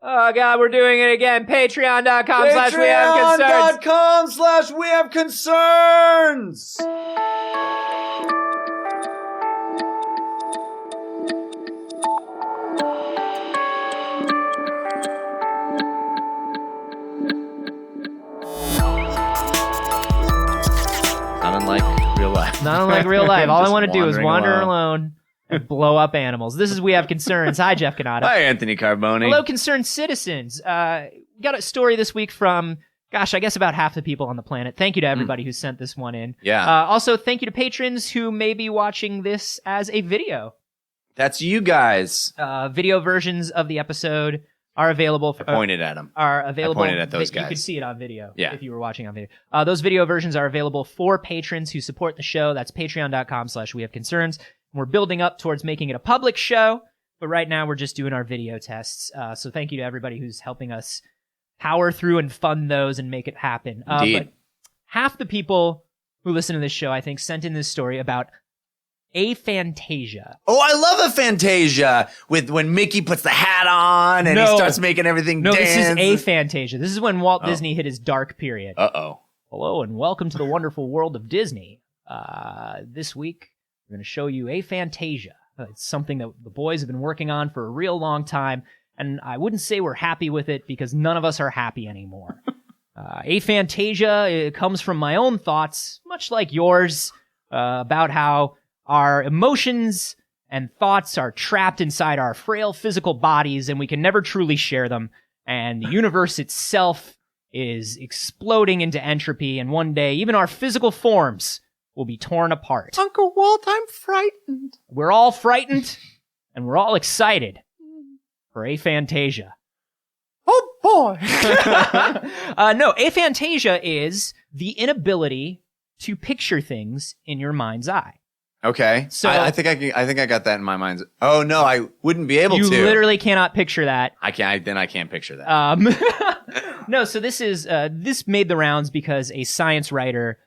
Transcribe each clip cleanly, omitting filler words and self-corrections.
Oh, God, we're doing it again. Patreon.com/wehaveconcerns. Patreon.com/wehaveconcerns. Not unlike real life. Not unlike real life. All I Just want to do is wander wandering alone and blow up animals. This is We Have Concerns. Hi, Jeff Canada. Hi, Anthony Carboni. Hello, concerned citizens. We got a story this week from, I guess about half the people on the planet. Thank you to everybody who sent this one in. Yeah. Also, thank you to patrons who may be watching this as a video. That's you guys. Video versions of the episode are available. I pointed at them. Are available. I pointed at those guys. You could see it on video. Yeah. If you were watching on video. Those video versions are available for patrons who support the show. That's patreon.com/wehaveconcerns. We're building up towards making it a public show, but right now we're just doing our video tests. So thank you to everybody who's helping us power through and fund those and make it happen. Indeed. But half the people who listen to this show, I think, sent in this story about aphantasia. Oh, I love aphantasia with when Mickey puts the hat on and he starts making everything dance. This is aphantasia. This is when Walt Disney hit his dark period. Uh-oh. Hello and welcome to the wonderful world of Disney. This week, we're going to show you aphantasia. It's something that the boys have been working on for a real long time, and I wouldn't say we're happy with it because none of us are happy anymore. Aphantasia, it comes from my own thoughts, much like yours, about how our emotions and thoughts are trapped inside our frail physical bodies, and we can never truly share them, and the universe itself is exploding into entropy, and one day even our physical forms will be torn apart. Uncle Walt, I'm frightened. We're all frightened, and we're all excited for aphantasia. Oh, boy. No, aphantasia is the inability to picture things in your mind's eye. Okay. So I think I got that in my mind. Oh, no, I wouldn't be able to. You literally cannot picture that. I can't picture that. No, so this made the rounds because a science writer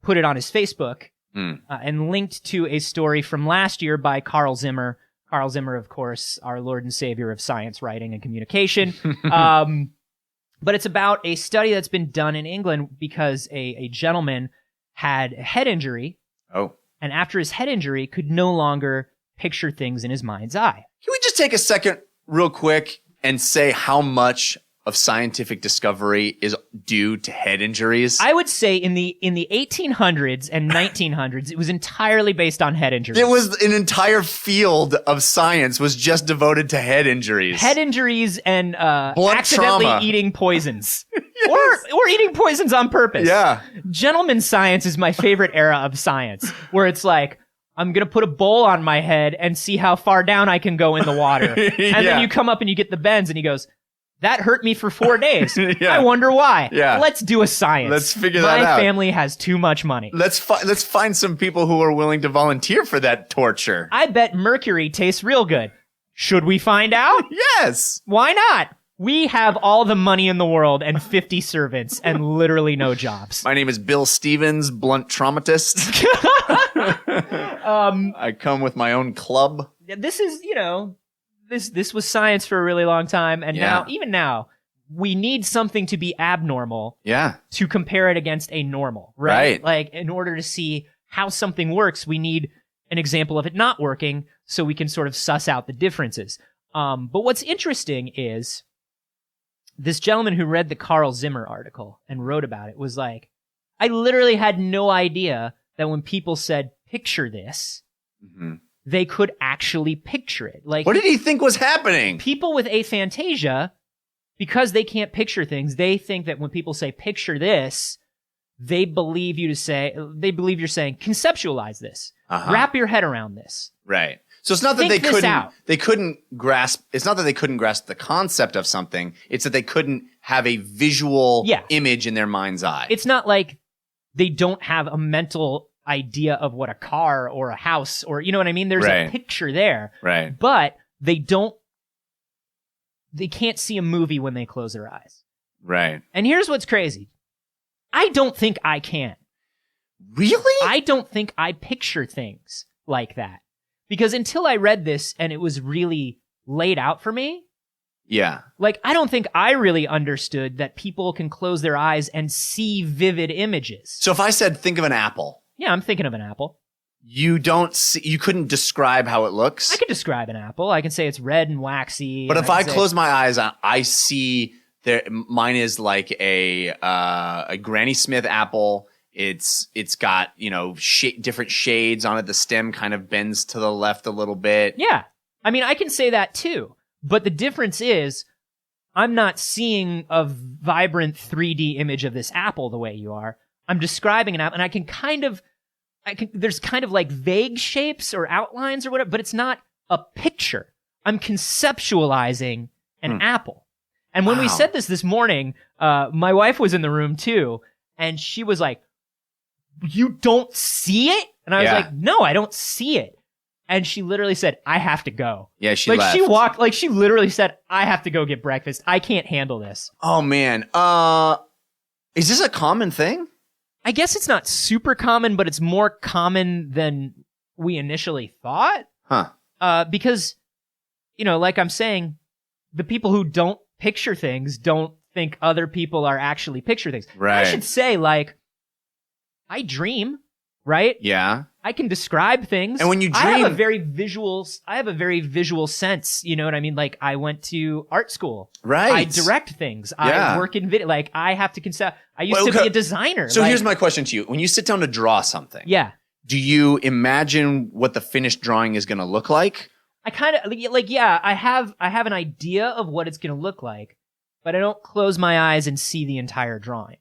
put it on his Facebook and linked to a story from last year by Carl Zimmer. Carl Zimmer, of course, our Lord and Savior of science writing and communication. But it's about a study that's been done in England because a gentleman had a head injury. Oh. And after his head injury, could no longer picture things in his mind's eye. Can we just take a second real quick and say how much of scientific discovery is due to head injuries? I would say in the 1800s and 1900s, it was entirely based on head injuries. It was an entire field of science was just devoted to head injuries. Head injuries and Blunt accidentally trauma. eating poisons. Or eating poisons on purpose. Yeah. Gentleman science is my favorite era of science, where it's like, I'm going to put a bowl on my head and see how far down I can go in the water. And then you come up and you get the bends and he goes, that hurt me for 4 days. Yeah. I wonder why. Yeah. Let's do a science. Let's figure that out. My family has too much money. Let's find some people who are willing to volunteer for that torture. I bet mercury tastes real good. Should we find out? Yes. Why not? We have all the money in the world and 50 servants and literally no jobs. My name is Bill Stevens, blunt traumatist. I come with my own club. This is, this was science for a really long time, and even now, we need something to be abnormal to compare it against a normal, right? Like, in order to see how something works, we need an example of it not working so we can sort of suss out the differences. But what's interesting is this gentleman who read the Carl Zimmer article and wrote about it was like, I literally had no idea that when people said, picture this, they could actually picture it. Like, what did he think was happening? People with aphantasia, because they can't picture things, they think that when people say, picture this, they believe you're saying, conceptualize this. Wrap your head around this. Right. So it's not that they couldn't grasp, it's not that they couldn't grasp the concept of something, it's that they couldn't have a visual image in their mind's eye. It's not like they don't have a mental idea of what a car or a house or, you know what I mean? There's a picture there. Right. But they can't see a movie when they close their eyes. Right. And here's what's crazy. I don't think I can. Really? I don't think I picture things like that. Because until I read this and it was really laid out for me, Yeah. Like, I don't think I really understood that people can close their eyes and see vivid images. So if I said, think of an apple. Yeah, I'm thinking of an apple. You couldn't describe how it looks? I could describe an apple. I can say it's red and waxy. But if I close my eyes, I see mine is like a Granny Smith apple. It's got, different shades on it. The stem kind of bends to the left a little bit. Yeah. I mean, I can say that too. But the difference is I'm not seeing a vibrant 3D image of this apple the way you are. I'm describing an apple, and there's kind of like vague shapes or outlines or whatever, but it's not a picture. I'm conceptualizing an apple. And when we said this morning, my wife was in the room too, and she was like, "You don't see it?" And I was like, "No, I don't see it." And she literally said, "I have to go." Yeah, she left. She literally said, "I have to go get breakfast. I can't handle this." Oh man. Is this a common thing? I guess it's not super common, but it's more common than we initially thought. Huh. Because, like I'm saying, the people who don't picture things don't think other people are actually picture things. Right. I should say, like, I dream, right? Yeah. I can describe things. And when you dream, I have a very visual sense. You know what I mean? Like, I went to art school. Right. I direct things. Yeah. I work in video. Like, I have to concept. I used to be a designer. So here's my question to you. When you sit down to draw something. Yeah. Do you imagine what the finished drawing is going to look like? I kind of I have an idea of what it's going to look like, but I don't close my eyes and see the entire drawing.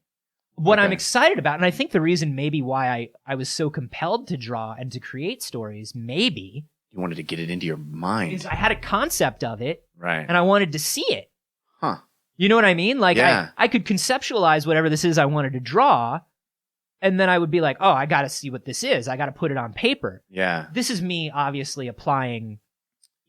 What I'm excited about, and I think the reason maybe why I was so compelled to draw and to create stories, maybe you wanted to get it into your mind, is I had a concept of it, right? And I wanted to see it. Huh? You know what I mean? Like, I could conceptualize whatever this is I wanted to draw, and then I would be like, oh, I got to see what this is. I got to put it on paper. Yeah. This is me obviously applying,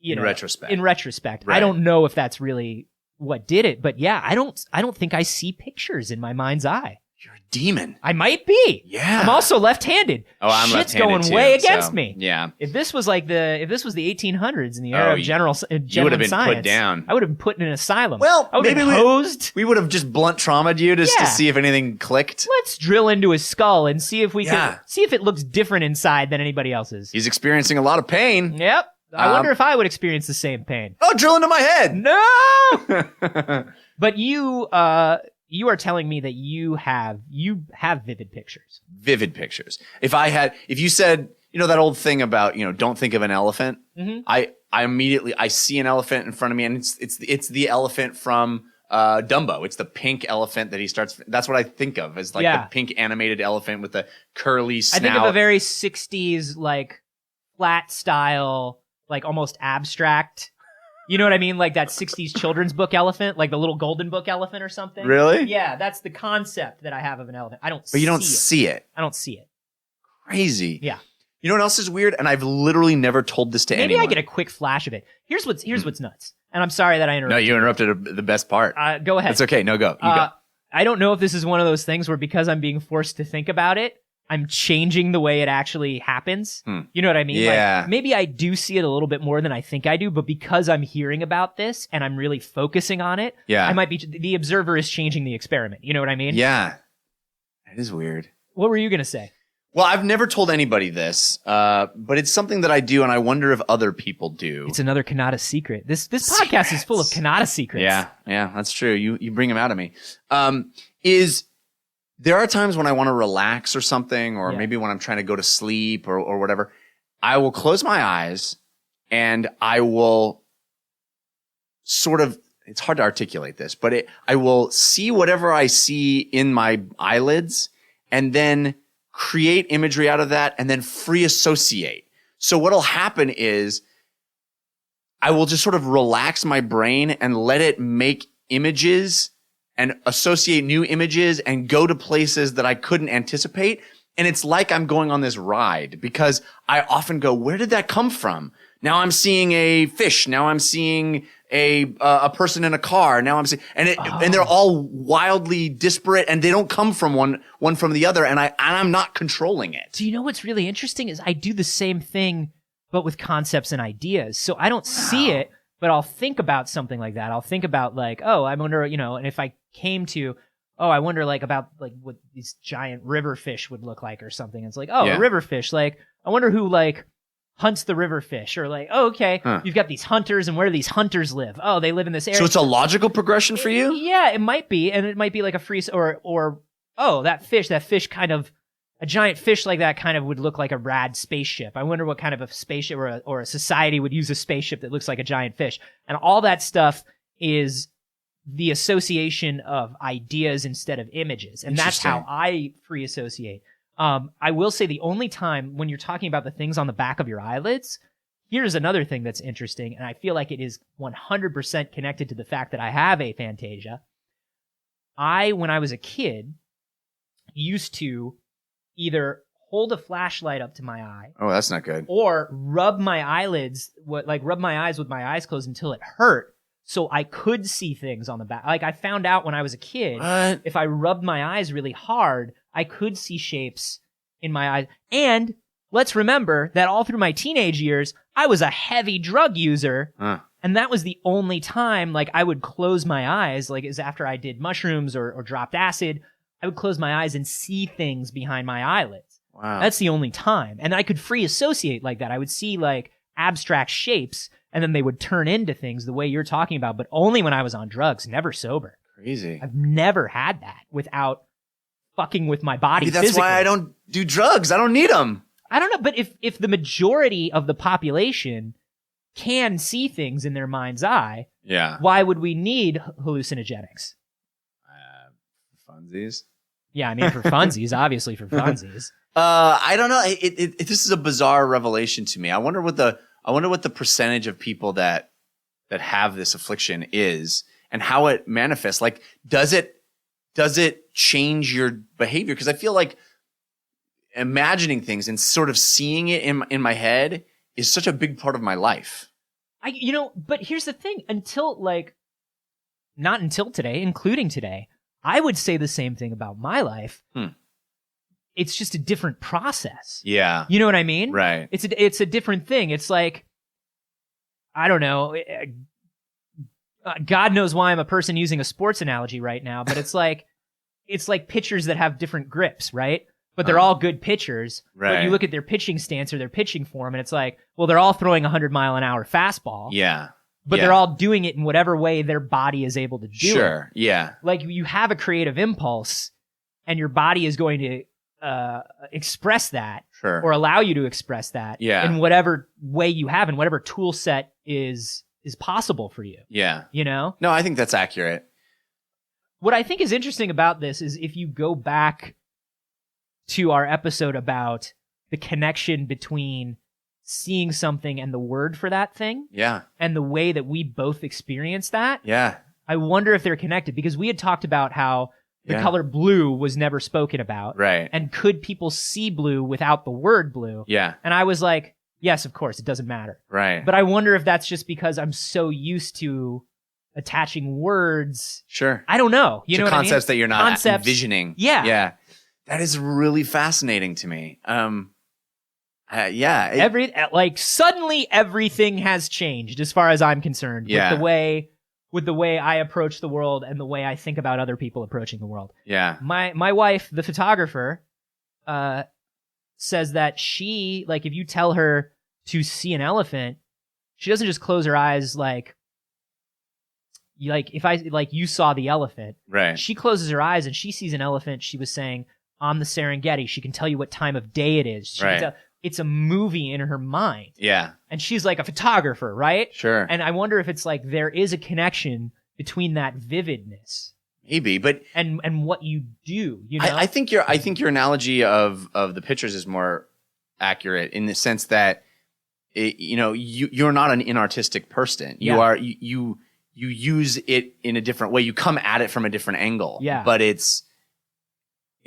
in retrospect. In retrospect, right. I don't know if that's really what did it, but yeah, I don't think I see pictures in my mind's eye. You're a demon. I might be. Yeah. I'm also left-handed. Oh, I'm Shit's left-handed going too, way against me. Yeah. If this was the 1800s in the era of general science, you would have been put down. I would have been put in an asylum. Well, I would have been hosed. We would have just blunt traumatized you just to see if anything clicked. Let's drill into his skull and see if we can see if it looks different inside than anybody else's. He's experiencing a lot of pain. Yep. I wonder if I would experience the same pain. Oh, drill into my head. No. But you are telling me that you have vivid pictures. Vivid pictures. If you said, that old thing about, don't think of an elephant. Mm-hmm. I immediately see an elephant in front of me, and it's the elephant from Dumbo. It's the pink elephant that he starts. That's what I think of as the pink animated elephant with the curly snout. I think of a very 60s like flat style, like almost abstract. You know what I mean? Like that 60s children's book elephant, like the little golden book elephant or something. Really? Yeah, that's the concept that I have of an elephant. But you don't see it. I don't see it. Crazy. Yeah. You know what else is weird? And I've literally never told this to anyone. Maybe I get a quick flash of it. Here's what's nuts. And I'm sorry that I interrupted. No, you interrupted the best part. Go ahead. It's okay. No, go. You go. I don't know if this is one of those things where because I'm being forced to think about it, I'm changing the way it actually happens. You know what I mean? Yeah. Like, maybe I do see it a little bit more than I think I do, but because I'm hearing about this and I'm really focusing on it, I might be, the observer is changing the experiment. You know what I mean? Yeah. That is weird. What were you going to say? Well, I've never told anybody this, but it's something that I do, and I wonder if other people do. It's another Kanata secret. This podcast is full of Kanata secrets. Yeah, that's true. You bring them out of me. There are times when I want to relax or something, or maybe when I'm trying to go to sleep or whatever. I will close my eyes and I will sort of, it's hard to articulate this, but I will see whatever I see in my eyelids and then create imagery out of that and then free associate. So what'll happen is I will just sort of relax my brain and let it make images and associate new images and go to places that I couldn't anticipate. And it's like I'm going on this ride because I often go, where did that come from? Now I'm seeing a fish. Now I'm seeing a person in a car. Now I'm seeing, and they're all wildly disparate and they don't come from one from the other. And I'm not controlling it. Do you know what's really interesting is I do the same thing, but with concepts and ideas. So I don't see it, but I'll think about something like that. I'll think about like, oh, I wonder, and if I came to, oh, I wonder like about like what these giant river fish would look like or something. It's like, oh, a river fish. Like, I wonder who like hunts the river fish, or like, oh, okay, you've got these hunters, and where do these hunters live? Oh, they live in this area. So it's a logical progression for you? Yeah, it might be, and it might be like a free or oh, that fish kind of, a giant fish like that kind of would look like a rad spaceship. I wonder what kind of a spaceship or a society would use a spaceship that looks like a giant fish. And all that stuff is the association of ideas instead of images. And that's how I free associate. I will say the only time when you're talking about the things on the back of your eyelids, here's another thing that's interesting, and I feel like it is 100% connected to the fact that I have aphantasia. When I was a kid, used to either hold a flashlight up to my eye. Oh, that's not good. Or rub my eyes with my eyes closed until it hurt, so I could see things on the back. Like, I found out when I was a kid, if I rubbed my eyes really hard, I could see shapes in my eyes. And let's remember that all through my teenage years, I was a heavy drug user. And that was the only time, like, I would close my eyes, like, is after I did mushrooms or dropped acid, I would close my eyes and see things behind my eyelids. Wow. That's the only time. And I could free associate like that. I would see, like, abstract shapes, and then they would turn into things the way you're talking about, but only when I was on drugs, never sober. Crazy. I've never had that without fucking with my body. Maybe that's physically. why I don't do drugs. I don't need them. I don't know, but if the majority of the population can see things in their mind's eye, why would we need hallucinogenics? Funsies? Yeah, I mean, for funsies, obviously for funsies. I don't know. This is a bizarre revelation to me. I wonder what the percentage of people that have this affliction is, and how it manifests. Like, does it change your behavior? Because I feel like imagining things and sort of seeing it in my head is such a big part of my life. But here's the thing. Not until today, including today, I would say the same thing about my life. It's just a different process. Yeah. You know what I mean? Right. It's a different thing. It's like, I don't know. God knows why I'm a person using a sports analogy right now, but it's like pitchers that have different grips, right? But they're all good pitchers. Right. But you look at their pitching stance or their pitching form, and it's like, well, they're all throwing 100-mile-an-hour fastball. Yeah. But they're all doing it in whatever way their body is able to do it. Sure, yeah. Like, you have a creative impulse, and your body is going to express that, or allow you to express that in whatever way you have, and whatever tool set is possible for you. Yeah. You know? No, I think that's accurate. What I think is interesting about this is if you go back to our episode about the connection between seeing something and the word for that thing. Yeah. And the way that we both experience that. Yeah. I wonder if they're connected, because we had talked about how the color blue was never spoken about. Right. And could people see blue without the word blue? Yeah. And I was like, yes, of course, it doesn't matter. Right. But I wonder if that's just because I'm so used to attaching words. Sure. I don't know. You know what I mean? Concepts that you're not envisioning. Yeah. Yeah. That is really fascinating to me. Suddenly everything has changed as far as I'm concerned. Yeah. With the way I approach the world and the way I think about other people approaching the world. Yeah. My wife, the photographer, says that she, like, if you tell her to see an elephant, she doesn't just close her eyes like if I, like, you saw the elephant. Right. She closes her eyes and she sees an elephant, she was saying, on the Serengeti. She can tell you what time of day it is. It's a movie in her mind. Yeah. And she's like a photographer, right? Sure. And I wonder if it's like there is a connection between that vividness. Maybe, but and what you do, you know? I think your analogy of the pictures is more accurate in the sense that you're not an inartistic person. You are you use it in a different way. You come at it from a different angle. Yeah. But it's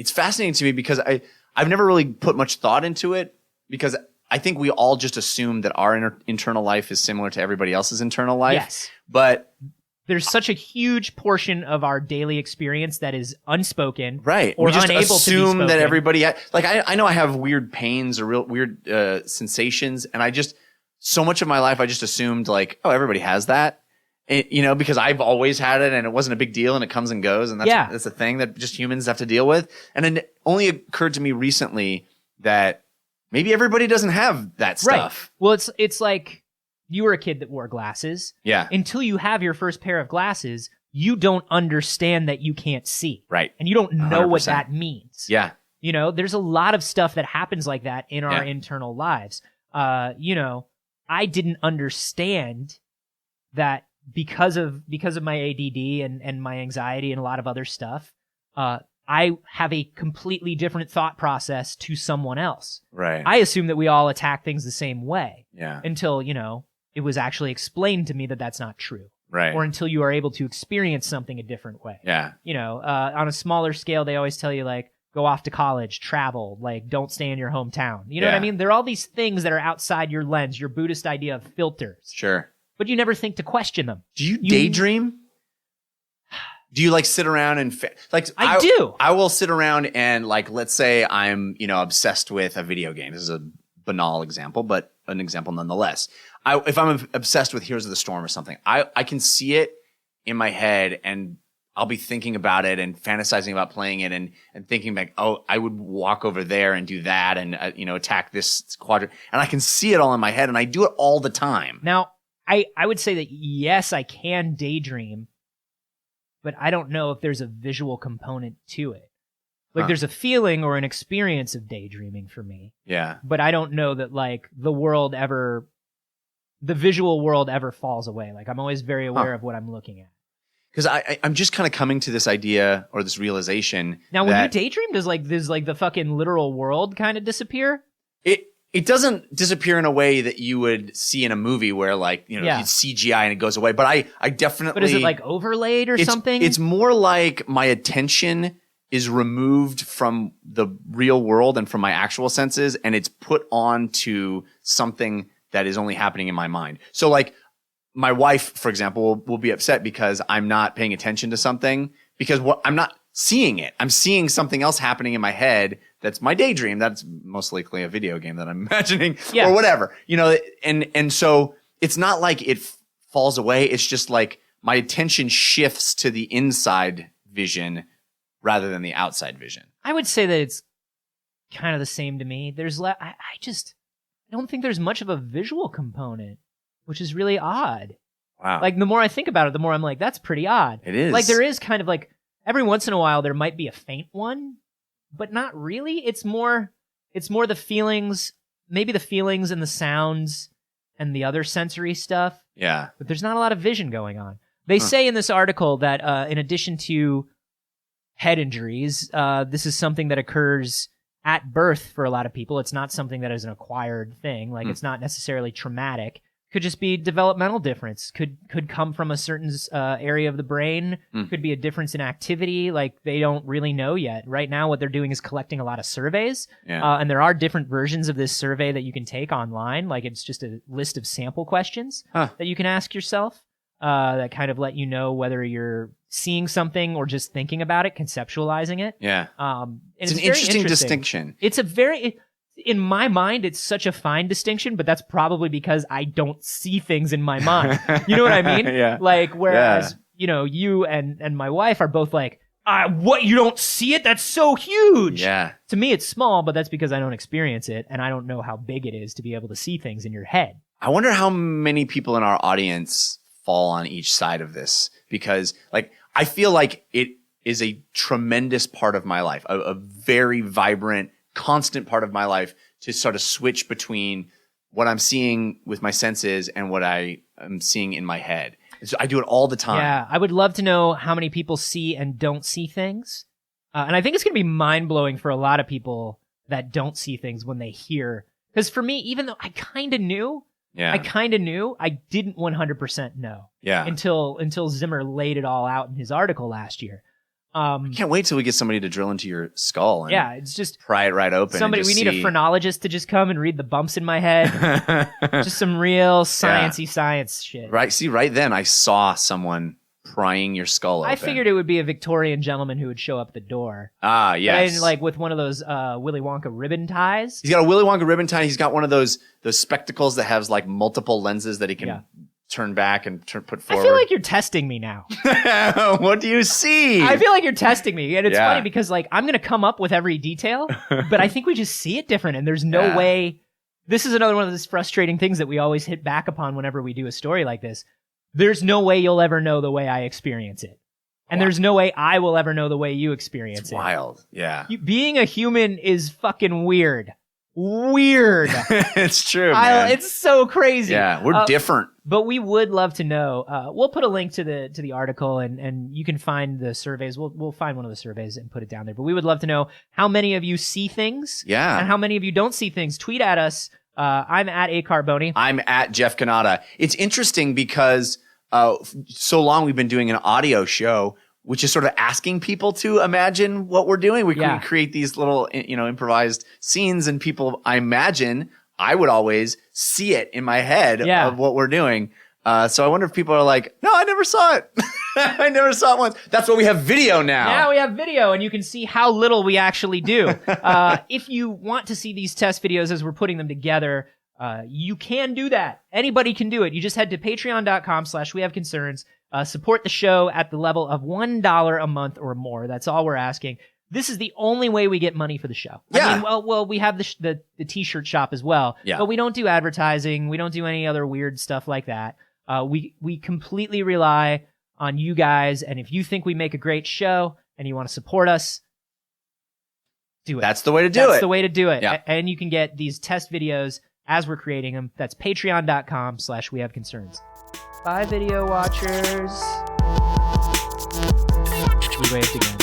fascinating to me because I've never really put much thought into it, because I think we all just assume that our internal life is similar to everybody else's internal life. Yes. But there's such a huge portion of our daily experience that is unspoken. Right. Or we just unable assume to be spoken. that everybody, I know I have weird pains or weird sensations, and I just so much of my life, I just assumed like, oh, everybody has that, because I've always had it and it wasn't a big deal and it comes and goes. And that's a thing that just humans have to deal with. And then it only occurred to me recently that maybe everybody doesn't have that stuff. Right. Well, it's like you were a kid that wore glasses. Yeah. Until you have your first pair of glasses, you don't understand that you can't see. Right. And you don't know 100%. what that means. Yeah. There's a lot of stuff that happens like that in our internal lives. I didn't understand that because of my ADD and my anxiety and a lot of other stuff, I have a completely different thought process to someone else. Right. I assume that we all attack things the same way. Yeah. Until, it was actually explained to me that that's not true. Right. Or until you are able to experience something a different way. Yeah. On a smaller scale, they always tell you, like, go off to college, travel, like, don't stay in your hometown. You know what I mean? There are all these things that are outside your lens, your Buddhist idea of filters. Sure. But you never think to question them. Do you daydream? Do you like sit around and I do. I will sit around and like, let's say I'm, obsessed with a video game. This is a banal example, but an example nonetheless. If I'm obsessed with Heroes of the Storm or something, I can see it in my head and I'll be thinking about it and fantasizing about playing it and thinking like, oh, I would walk over there and do that and, attack this quadrant. And I can see it all in my head and I do it all the time. Now, I would say that, yes, I can daydream, but I don't know if there's a visual component to it. Like there's a feeling or an experience of daydreaming for me. Yeah. But I don't know that like the visual world ever falls away. Like I'm always very aware of what I'm looking at. Because I'm just kind of coming to this idea or this realization. Now, when you daydream, does the fucking literal world kind of disappear? It doesn't disappear in a way that you would see in a movie where it's CGI and it goes away. But I definitely. But is it like overlaid or something? It's more like my attention is removed from the real world and from my actual senses, and it's put onto something that is only happening in my mind. So like. My wife, for example, will be upset because I'm not paying attention to something because I'm not seeing it. I'm seeing something else happening in my head. That's my daydream. That's most likely a video game that I'm imagining or whatever, and so it's not like it falls away. It's just like my attention shifts to the inside vision rather than the outside vision. I would say that it's kind of the same to me. I don't think there's much of a visual component. Which is really odd. Wow. Like, the more I think about it, the more I'm like, that's pretty odd. It is. Like, there is kind of like, every once in a while, there might be a faint one, but not really. It's more the feelings, maybe the feelings and the sounds and the other sensory stuff. Yeah. But there's not a lot of vision going on. They say in this article that in addition to head injuries, this is something that occurs at birth for a lot of people. It's not something that is an acquired thing. Like, it's not necessarily traumatic. Could just be developmental difference. Could come from a certain area of the brain. Could be a difference in activity. Like they don't really know yet. Right now, what they're doing is collecting a lot of surveys. Yeah. And there are different versions of this survey that you can take online. Like it's just a list of sample questions that you can ask yourself that kind of let you know whether you're seeing something or just thinking about it, conceptualizing it. Yeah. It's an very interesting distinction. In my mind, it's such a fine distinction, but that's probably because I don't see things in my mind. You know what I mean? Yeah. Like, whereas, you and my wife are both like, what, you don't see it? That's so huge. Yeah. To me, it's small, but that's because I don't experience it, and I don't know how big it is to be able to see things in your head. I wonder how many people in our audience fall on each side of this, because, like, I feel like it is a tremendous part of my life, a very vibrant, constant part of my life to sort of switch between what I'm seeing with my senses and what I am seeing in my head. So I do it all the time. Yeah, I would love to know how many people see and don't see things. And I think it's going to be mind-blowing for a lot of people that don't see things when they hear. Because for me, even though I kind of knew, I didn't 100% know. Yeah. Until Zimmer laid it all out in his article last year. I can't wait till we get somebody to drill into your skull and it's just pry it right open. We need a phrenologist to just come and read the bumps in my head. Just some real sciencey science shit. Right. See, right then I saw someone prying your skull open. I figured it would be a Victorian gentleman who would show up at the door. Ah, yes. And like with one of those Willy Wonka ribbon ties. He's got a Willy Wonka ribbon tie. He's got one of those spectacles that has like multiple lenses that he can turn back and put forward. I feel like you're testing me now. What do you see? I feel like you're testing me. And it's funny because like I'm going to come up with every detail, but I think we just see it different. And there's no way. This is another one of those frustrating things that we always hit back upon whenever we do a story like this. There's no way you'll ever know the way I experience it. And there's no way I will ever know the way you experience it's it. Wild. Yeah. Being a human is fucking weird. Weird. It's true, man. It's so crazy. Yeah, we're different. But we would love to know. We'll put a link to the article, and you can find the surveys. We'll find one of the surveys and put it down there. But we would love to know how many of you see things, and how many of you don't see things. Tweet at us. I'm at Carboni. I'm at Jeff Cannata. It's interesting because so long we've been doing an audio show, which is sort of asking people to imagine what we're doing. We can create these little, improvised scenes, and people, I imagine, I would always see it in my head of what we're doing. So I wonder if people are like, no, I never saw it. I never saw it once. That's why we have video now. Now we have video, and you can see how little we actually do. If you want to see these test videos as we're putting them together, you can do that. Anybody can do it. You just head to patreon.com/wehaveconcerns. Support the show at the level of $1 a month or more. That's all we're asking. This is the only way we get money for the show. Yeah. I mean, well, we have the t-shirt shop as well, but we don't do advertising. We don't do any other weird stuff like that. We completely rely on you guys. And if you think we make a great show and you want to support us, do it. That's the way to do it. That's the way to do it. Yeah. And you can get these test videos as we're creating them. That's patreon.com/wehaveconcerns. Bye, video watchers. We waved again.